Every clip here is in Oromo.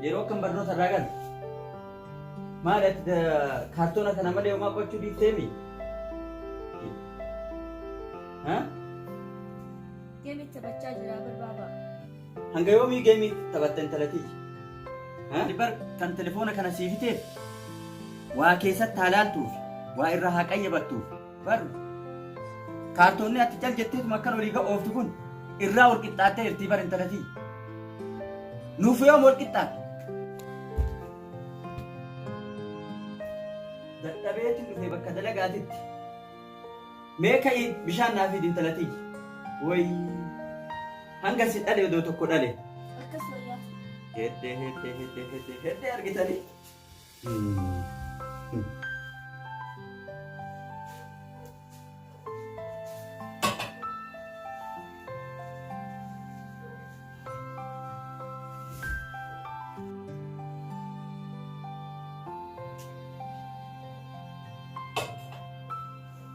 yeroo kan barnoota irraa galu maal ati kaartoona kana malee homaa qochuu dhiifteemi? Geemii taphachaa jira barbaaba. Hanga yoomii geemii taphatta intalatii? Bar kan telefoona kana siifiteef waa keessatti haalaaltuuf waa irraa haa qayyabattuuf bar kaartoonni ati cal jetteetuma akkan olii ooftu kun irraa wal qixxaattee jirtii bar intalatii. Nuuf yoom wal qixxaatte? dadhabeetiin dhufee bakka dalagaatitti mee ka'ii bishaan naa fidi intalatii way hanga si dhale odoo tokko dhale Akkasuma yaa. heddee argitanii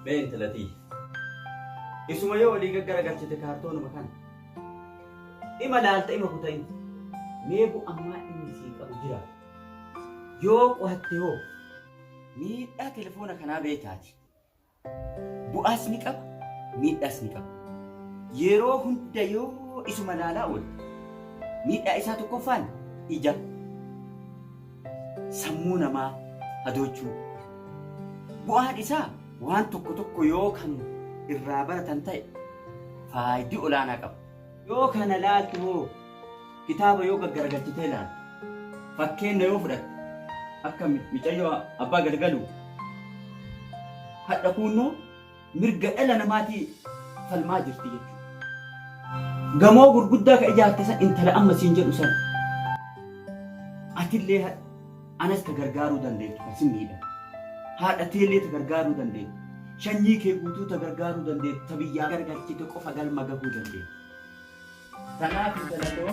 been intalatii isuma yoo walii gaggaragalchite kaartoonuma kana dhima laalta ima kutahin mee bu'ammaa inni sii qabu jira yoo qo'atte hoo miidhaa telefoona kanaa beekaati bu'aas ni qaba miidhaas ni qaba yeroo hunda yoo isuma laalaa oole miidhaa isaa tokkoffaan ija sammuu namaa hadoochuu bu'aan isaa waan tokko tokko yoo kan irraa baratan ta'e faayidii olaanaa qaba yoo kana laaltu hoo kitaaba yoo gaggaragalchitee laaltu fakkeenya yoo fudhatte akka micayyoo abbaa galgalu hadha kunnoo mirga dhala namaatii falmaa jirti jechuudha. Gamoo gurguddaa ka ijaarte san intala amma siin jedhu san atillee anas ka gargaaruu dandeettu kasin miidha. Haadha teellee ta gargaaruu dandeettu. Shanyii kee guutuu ta gargaaruu dandeettu. Ta biyyaa gargalchite qofa galma gahuu dandeettu. Kanaaf intalatoo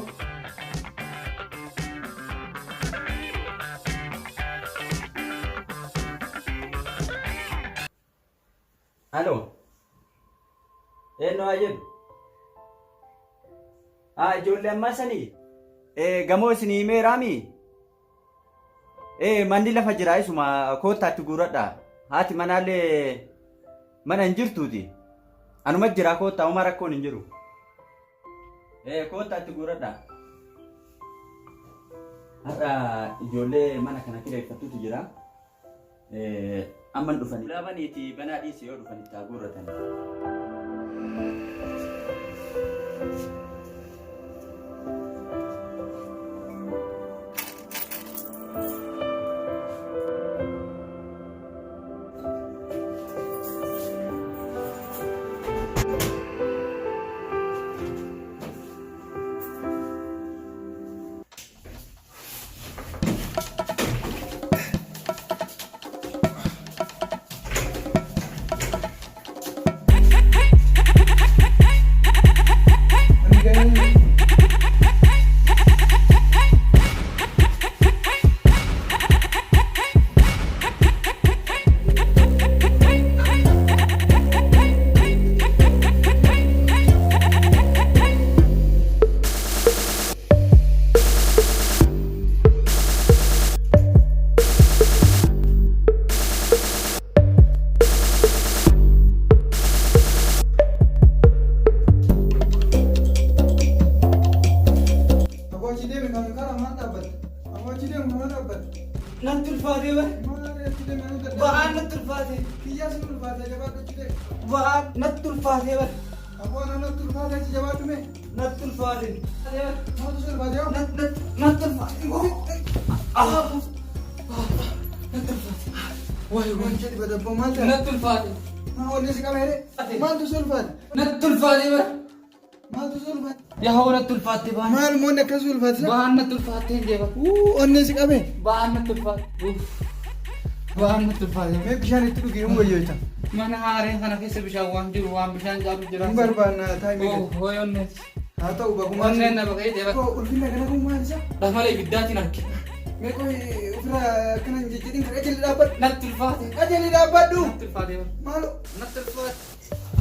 halo eenyu haa jedhu ijoollee ammaa sanii gamoo isinii meeraami manni lafa jira isuma koottaatti guuradha haati manaallee mana hin jirtuuti anuma jira koottaa uma rakkoon hin jiru koottaatti guuradha har'a ijoollee mana kana kireeffattutu jira amman dhufani laabaniiti banaa dhiise yoo dhufan itti guurratan يا هو نتلفات بان مال مونك كسولفات بان نتلفات جيبا أني سكابه بان نتلفات بان نتلفات ما بيشان يتلو كيوم ويجوتا من هارين خنا كيس بيشان وان جرو وان بيشان جابو جرا بربانا تايمي هو يونس haa ta'u bagumaa Onneen na baqee deeba. ulfinna kana kun maal isa Dhamalee ibiddaatiin harki. mee qoy ofirra akkanan jejjedhin kan qajeelli dhaabbadhu Natti ulfaate. qajeelli dhaabbadhu Natti ulfaate. maalo Natti ulfaate.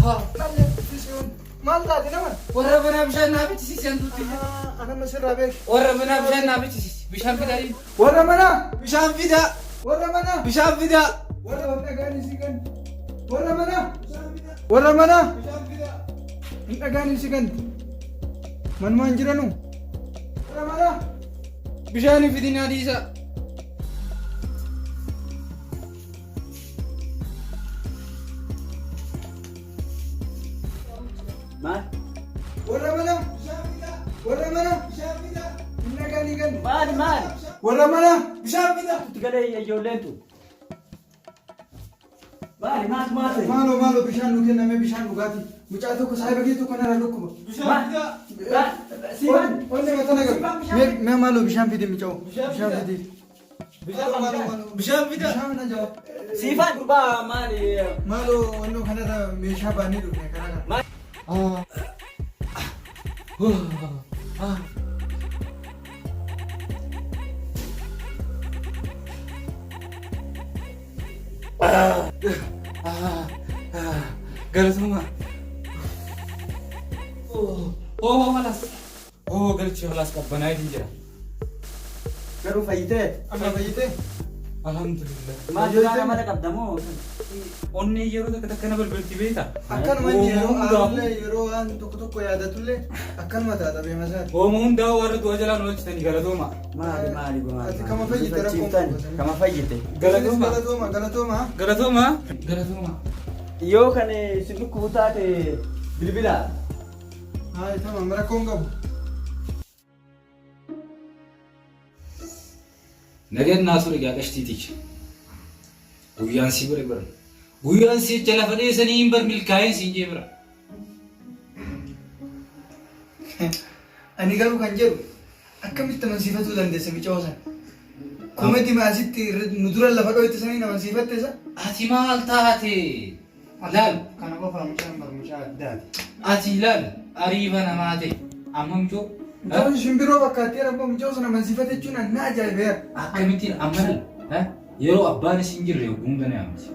Haa. maal taate nama Warra banaa bishaan naa bichisiisan tuuti. anama sirraa beek Warra banaa bishaan naa bichisiis. Bishaan fidaa. warra manaa Bishaan fidaa. warra manaa Bishaan fidaa. warra dhagaanii si gan warra manaa warra manaa hin dhagaanii si gan manumaan jiranu warra manaa Bishaan fidin adiisa. Maal? warra manaa warra manaa hin dhagaanii gan Maal? warra manaa Bishaan fidaa. Itti galee ijoolleen tu. Maal? maaloo bishaan nu kenname bishaan dhugaatii mucaa tokko saahiba kee tokko nara dhukkuba Siiban. wanni mata nagar mee maaloo bishaan fidi mucaa bishaan fidi Bishaan fidaa. bishaan na jawaab Siifaan gurbaa maali? maaloo wannoo kanarra meeshaa baannee dhufne kanarra Maal? Galatuma. Halas. Galchi halas qabbanaa itti jira. Garuu fayyitee? amma fayyite Alhamdulillah. Maal jiraan amala qabdamoo? Onni yeroo takka na balbalti beektaa? akkanuma inni yeroo aallee yeroo waan tokko yaadatullee akkanuma taata beemasaa Hooma hundaa warra du'a jalaan hojjetanii galatooma. Maali? ati kama fayyite Kama fayyite? Galatooma. galatooma Yoo kan isin dhukkubuu taate bilbila. haa tamam rakkoon qabu Nagaan naasuu egaa qashtiitichi. Guyyaan si bira bira. Guyyaan si jala fadheessanii hin bar milkaa'een siin jee bira. ani garuu kan jedhu akkamitti amansiifatuu dandeessa mucaa san kumatti maasitti nu dura lafa dhooyte sanii amansiifatte isa Ati maal taate? Laal. kana qofa mucaan bar mucaa addaati Ati laal. Ariifa namaa ta'e. Amma mucoo. mucaan shimbiroo fakkaatee rabboo mucaa san amansiifate jechuun annaa ajaa'ibeera Akkamittiin amma yeroo abbaan isiin jirre hunda ni amti.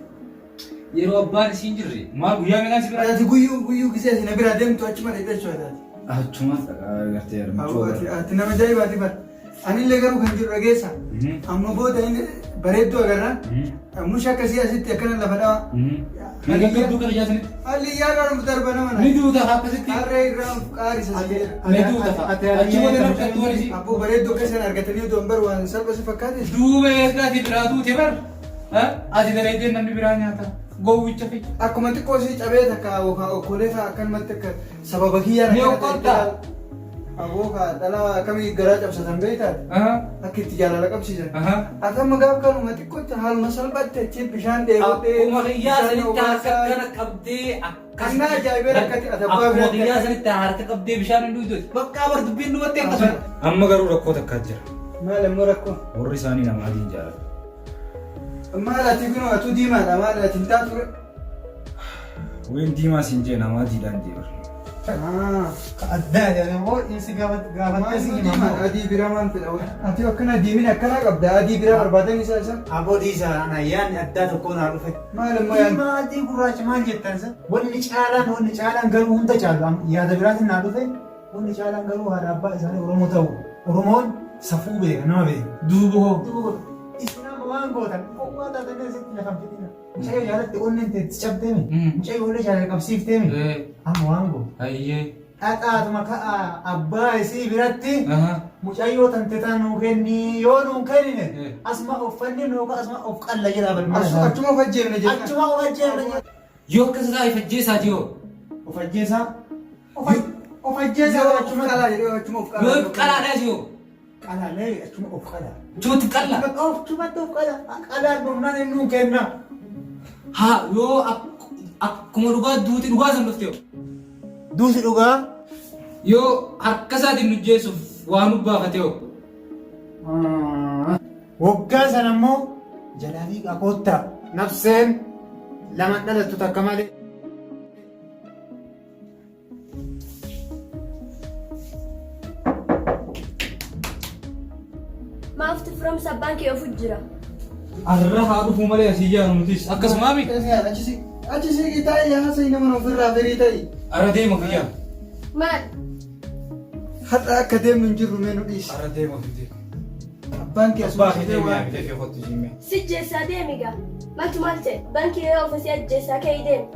Yeroo abbaan isiin jirre maal guyyaa meeqaan si bira? ati guyyuu gisee ati na biraa deemtu achuma dheedhachuu ataati Achuma gartee ati nama ajaa'ibaati bar anillee garuu kan jiru dhageessa amma booda inni bareedduu agarra musha akkasii asitti akkana lafa dhawa Nagaa gadduu kana jaatanitti. haalli yaadaan darba nama Ni duuta akkasitti. harree irraa qaarisa Ni duuta. Achi booda namatti walisi. abboo bareedduu akkasii argatanii otoo hin bar waan salpha si fakkaate Duuba eegaati biraa duute bar. Ati dareeddeen namni biraa nyaata. Gowwicha fi. akkuma xiqqoo si cabee takka okkolee fa'a akkanumatti akka sababa kiyyaan Ni okkolta. aboo ka dhala akkamii garaa cabsatan beektaati akka itti jaalala qabsiisan Aha. akkama gaaf kanuma xiqqootti haaluma salphaatti achi bishaan dheebotee Akkuma qiyyaa sanitti harka kana qabdee kannaa ajaa'ibee rakkate ati abbaa Akkuma qiyyaa biratti sanitti harka qabdee bishaan hin dhuguutu. Bakka bar dubbiin dhumatti akkasuma. Amma garuu rakkoo takkaa jira. maal immoo rakkoo Warri isaanii nama adiin jaalatu. maal ati kunoo atuu diimaadha maal ati hin taatu Ween diimaa siin jee nama adiidhaan deebar. addaa jedhamoo insi gaafattee si himamu. adii biraa maal fedha ati akkana diimina akkanaa qabda adii biraa barbaadan isaa isa Aboo dhiisaa ayyaanni addaa tokko naa dhufe. maal immoo yaan Diimaa adii gurraacha maal jettan isa? Wanni caalaan garuu hunda caalu yaada biraatiin naa dhufe. Wanni caalaan garuu haadha abbaa isaanii Oromoo ta'u. Oromoon safuu beeka nama beeka. Duuba hoo. Isin amma waan gootan qoqqoo taatanii asitti lafa fidina. Mucayyoo jaalatti onneen teetti cabdeemi. Mucayyoo illee jaalala qabsiifteemi. Amma waan gootu. Ayyee. Dhaqaatuma ka'a abbaa isii biratti mucayyoo tante tan nuu kenni yoo nuu kennine asuma uffanni nuu asuma of qalla jedha balmana. achuma of ajjeefne jechuudha Achuma of ajjeefne. Yoo akkas isaa ifajjeesaa jiyoo. Of ajjeesaa. Of ajjeesaa achuma qalaa jedhee achuma of Yoo qalaadhaa jiyoo. qalaalee achuma of qala. Chumatti qalla. Achumatti of qala. Qalaan burnaan inni nuu kenna. Haa yoo akkuma dhugaa duuti dhugaa san dhuftee. Duusi dhugaa. Yoo harka isaatiin nu jeessuuf waan nu baafate hoo. Waggaa sana immoo jalaa fi qaqqoottaa nafseen lama dhalattu takka malee. Maaf tiframsa baankii of jira. Arra haa dhufuu malee asii yaanu nutis akkasuma mi? Achi siqii taa'ee haasa'ii nama ofirraa firii ta'i. Arra deema biyyaa. Maal? Har'a akka deemnu hin jirru mee nu dhiisi. Arra deema biyyaa. Abbaan kee asuma Baakii fidee deemee waan bitee fi kottu jimmee. Si jeessaa deemiga. Maaltu maal ta'e? Baankii yoo ofisii ajjeessaa ka'ee deemu.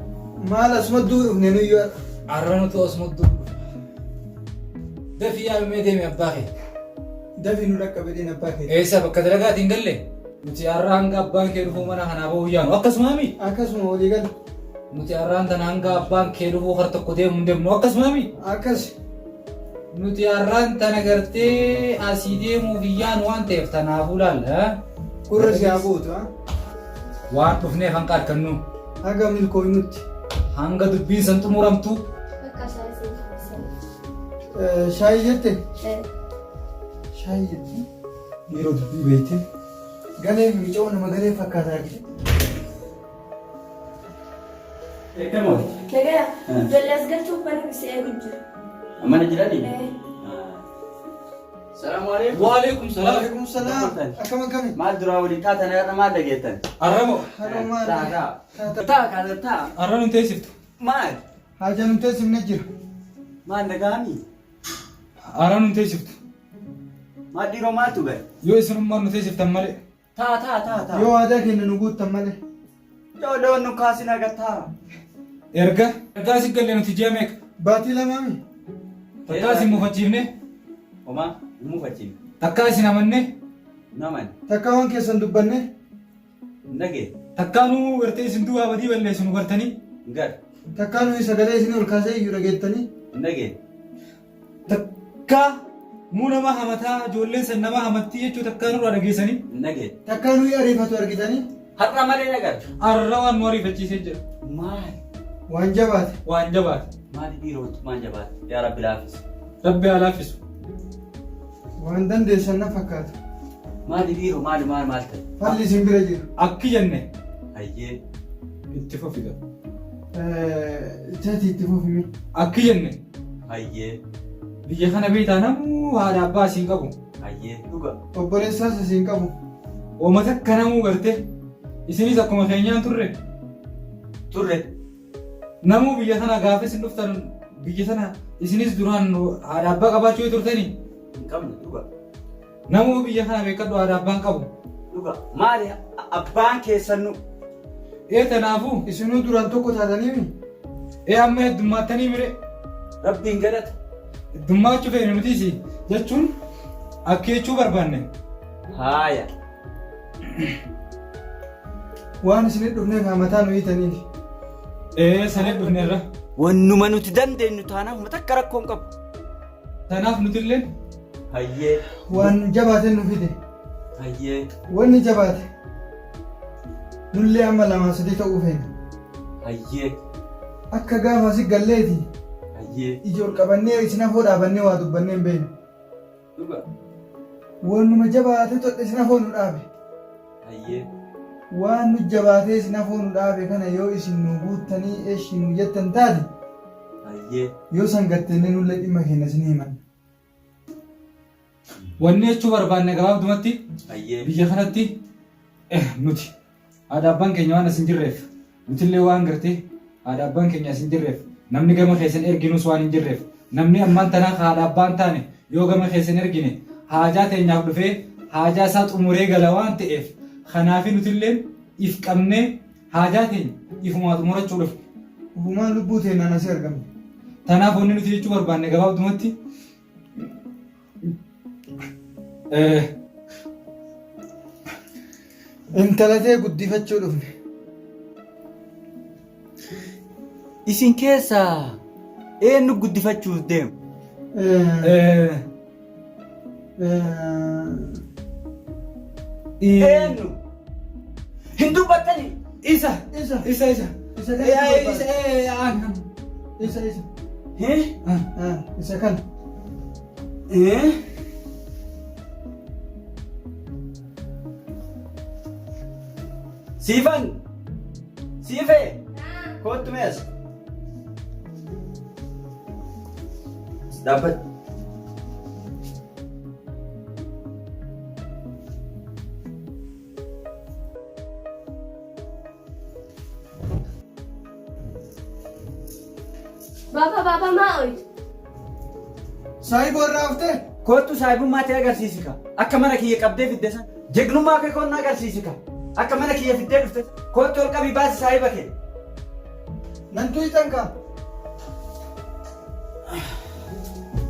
maal asuma duu dhufne nuyyuu har'a. Arra nuti osuma duuba. Dafii yaabimee deeme abbaa kee. Dafii nu dhaqqabe dhiin abbaa kee. Eessa bakka dalagaatiin galle? Nuti har'a hanga abbaan kee dhufuu mana kanaa bahuu yaanu akkasuma mi? Akkasuma walii galu. Nuti har'aan tana hanga abbaan kee dhufuu kar tokko deemu hin deemnu akkasuma mi? Akkas. Nuti har'aan tana gartee asii deemuuf iyyaan waan ta'eef tanaafuu laalla. Gurra si haa buutu haa. Waan dhufneef hanga argannu Haga milkooynutti. hanga dubbiin san xumuramtu Akka shaayii siin. Shaayii jette? Shaayii jette? Yeroo dubbii beekte. Galee miicoo nama galee fakkaataa jira. Eekamoo. Nagaya. Ijoollee as galchuuf mana bisee eegu jira. Mana jiranii? Salaamu alaikum. Waalaikum salaam. Waalaikum salaam. Akkam akkami? Maal duraa waliin taatan irra maal dhageettan? Arramo Haroo maali? Taa kaasa taa. arra nun teessiftu. Maal? Haja nu teessifne jira. Maal dhagaami? Arra nun teessiftu. Maal dhiiroo maaltu gahe? Yoo isinummaan nu teessiftan malee. Taa. Yoo aadaa keenya nu guuttan malee. Yoo loon nu kaasin agartaa. Ergaa si galle nuti ji'a meeqa? Baatii lamaami. Takkaa isin mufachiifne? Homaa nu mufachiifne. Takkaa isin amanne? Naman. Takka waan keessan dubbanne. Nagee. Takkaa nu gartee isin duwwaa badii balleessu nu gartanii? Gar. Takka nuyi sagalee isin ol kaasee iyyuu dhageettanii. Nagee. Takkaa nuu nama hamataa ijoolleen san nama hamattii jechuu takkaa nurraa dhageessanii? Nagee. Takka nuyi ariifatu argitanii. Har'a malee nagar. Arra waan nu ariifachiisee jira. Maal? Waan jabaate. Waan jabaate. Maal dhiiroo maal jabaate? Yaa Rabbi laafis. Rabbi haa laaffisu. Waan dandeessan na fakkaata. Maal dhiiroo maal ta'e? Falli isin bira jira. Akki jenne Hayyee. itti fufida. Itti fufimi. Akki jenne Hayyee. biyya kana beektaa namuu haadha abbaa isiin qabu. Hayyee. Dhuga. Obboleessaas isin qabu. Uummata akka namuu gartee isinis akkuma keenyaan turre. Turre. Namuu biyya sana gaafa isin dhuftan biyya sana isinis duraan haadha abbaa qabaachuu yoo turtanii Hin qabne dhuga. namuu biyya kana beekadhu haadha abbaan qabu. Dhuga. Maali abbaan keessan nu? Kanaafuu Isinuu duraan tokko taataniimi. amma heddummaatanii mire Rabbiin galata. heddummaachuu feene nutis jechuun akka jechuu barbaanne. Haaya. Waan isinit dhufneef hamataa nu hiitaniif. Sanee dhufneerra. Wannuma nuti dandeenyu taanaaf uummata akka rakkoon qabu. Tanaaf nutillee Hayyee. Waan jabaateen nu fide. Hayyee. Wanni jabaate. Nullee amma lamaa sadii ta'uu feena. Hayyee. Akka gaafa asi galleeti. Hayyee. Ijool qabannee isin hafoo dhaabannee waa dubbannee hin beeknu. Dhuga. Wannuma jabaatee todhe isin hafoo nu dhaabe. Hayyee. Waan nu jabaatee isin hafoo nu dhaabe kana yoo isin nu guuttanii eeshi nu jettan taate Hayyee. yoo san gatteenee nullee dhimma keenya isin himan. wanni jechuu barbaanne gabaabdumatti Hayyee. biyya kanatti nuti haadha abbaan keenya waan asin jirreef nutillee waan gartee haadha abbaan keenya asin jirreef namni gama keessan erginus waan hin jirreef namni ammaan tanaa haadha abbaan taane yoo gama keessan ergine haajaa teenyaaf dhufee haajaa isaa xumuree gala waan ta'eef kanaafi nutillee if qabnee haajaa teenya ifumaa xumurachuu dhufu. Ufumaan lubbuu teenyaan asii argamne. Tanaaf wanni nuti jechuu barbaanne gabaabdumatti Intalatee guddifachuu dhufne. Isin keessaa eenyu guddifachuuf deemu? Eenyu? Hin dubbattanii? isa Isa. isa isa Isa kan isa. Isa kan. Siifan! Siifee! Kottu mees? Dhaabbatu. Baaba maa ooytu? Saayiboo irraa haftee? Kootu saayibummaa ta'e agarsiisi ka. Akka mana kiyya qabdee fidde san. Jegnummaa kee koonna agarsiisi ka. Akka mana kiyya fiddee dhufte. Kootu ol qabii baasi saayiba kee. Nan tuyxan ka.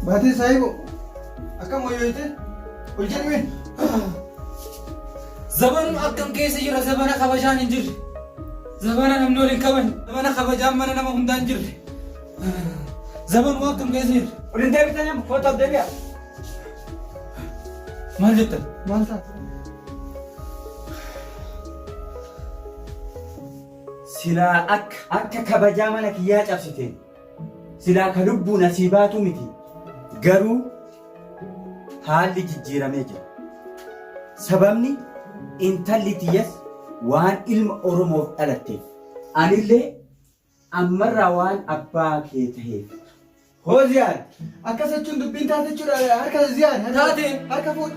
Baatee saayiboo. Akkam wayyooyte? Ol jedhime. Zabanun akkam keessa jira zabana kabajaan hin jirre. Zabana namni waliin qaban. Zabana kabajaan mana nama hundaan jirre. Zabanuu akkam keessa jira. Waliin deebitanii kootu of deebi'a. Maal jettan? Maal taate? Silaa akka kabajaa mana kiyyaa cabsiteen. Silaa ka lubbuun asii baatu miti. Garuu haalli jijjiiramee jira. Sababni intalli tiyyas waan ilma Oromoof dhalatteef. Anillee ammarraa waan abbaa kee ta'eef. Hoo Ziyaad! Akkas jechuun dubbiin taate jechuudha harka Ziyaad! Taate! Harka fuudhu!